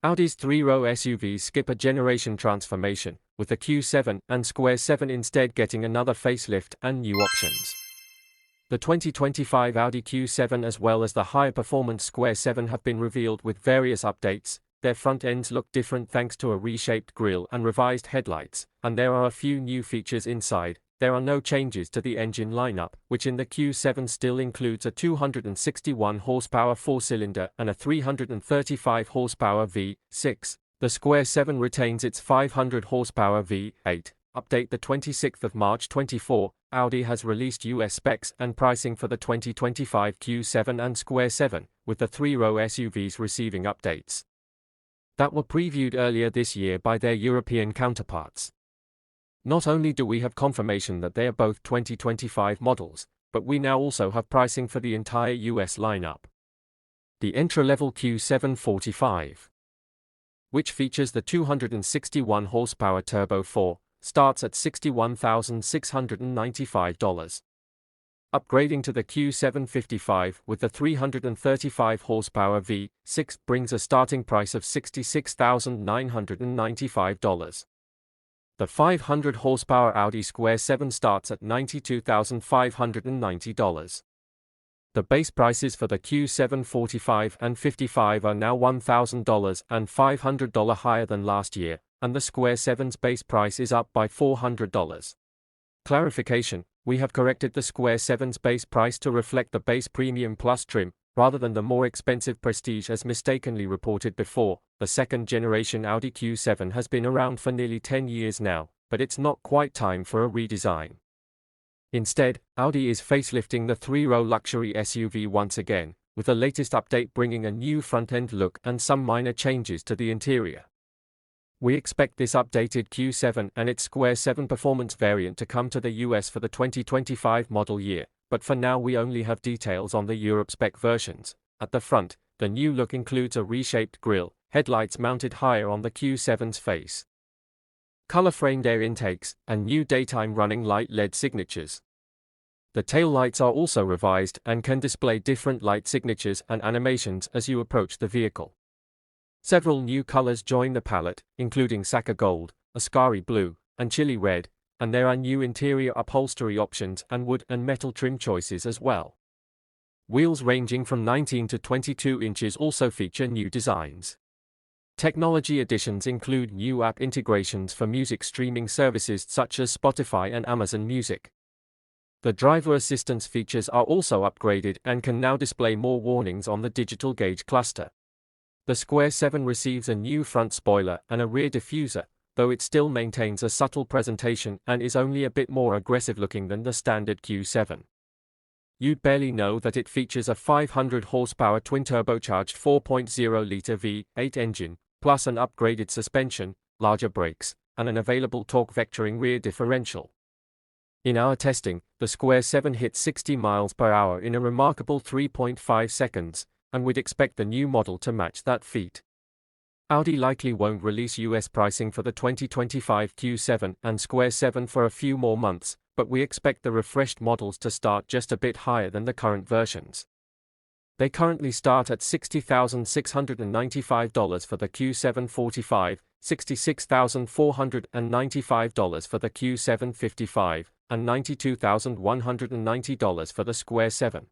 Audi's three-row SUVs skip a generation transformation, with the Q7 and Q7 instead getting another facelift and new options. The 2025 Audi Q7 as well as the higher-performance Q7 have been revealed with various updates. Their front ends look different thanks to a reshaped grille and revised headlights, and there are a few new features inside. There are no changes to the engine lineup, which in the Q7 still includes a 261 horsepower 4-cylinder and a 335 horsepower V6. The Q7 retains its 500 horsepower V8. Update the 26th of March 24. Audi has released US specs and pricing for the 2025 Q7 and Q7, with the three-row SUVs receiving updates that were previewed earlier this year by their European counterparts. Not only do we have confirmation that they are both 2025 models, but we now also have pricing for the entire US lineup. The entry-level Q7 45, which features the 261 horsepower Turbo 4, starts at $61,695. Upgrading to the Q7 55 with the 335 horsepower V6 brings a starting price of $66,995. The 500 horsepower Audi Q7 starts at $92,590. The base prices for the Q7 45 and 55 are now $1,000 and $500 higher than last year, and the Q7's base price is up by $400. Clarification: we have corrected the Q7's base price to reflect the base Premium Plus trim, rather than the more expensive Prestige as mistakenly reported before. The second-generation Audi Q7 has been around for nearly 10 years now, but it's not quite time for a redesign. Instead, Audi is facelifting the three-row luxury SUV once again, with the latest update bringing a new front-end look and some minor changes to the interior. We expect this updated Q7 and its Q7 performance variant to come to the US for the 2025 model year, but for now we only have details on the Europe spec versions. At the front, the new look includes a reshaped grille, headlights mounted higher on the Q7's face, color-framed air intakes, and new daytime running light LED signatures. The taillights are also revised and can display different light signatures and animations as you approach the vehicle. Several new colors join the palette, including Saka Gold, Ascari Blue, and Chili Red, and there are new interior upholstery options and wood and metal trim choices as well. Wheels ranging from 19 to 22 inches also feature new designs. Technology additions include new app integrations for music streaming services such as Spotify and Amazon Music. The driver assistance features are also upgraded and can now display more warnings on the digital gauge cluster. The Q7 receives a new front spoiler and a rear diffuser, though it still maintains a subtle presentation and is only a bit more aggressive looking than the standard Q7. You'd barely know that it features a 500 horsepower twin-turbocharged 4.0-liter V8 engine, plus an upgraded suspension, larger brakes, and an available torque vectoring rear differential. In our testing, the Q7 hit 60 miles per hour in a remarkable 3.5 seconds, and we'd expect the new model to match that feat. Audi likely won't release US pricing for the 2025 Q7 and Q7 for a few more months, but we expect the refreshed models to start just a bit higher than the current versions. They currently start at $60,695 for the Q7 45, $66,495 for the Q7 55, and $92,190 for the Q7.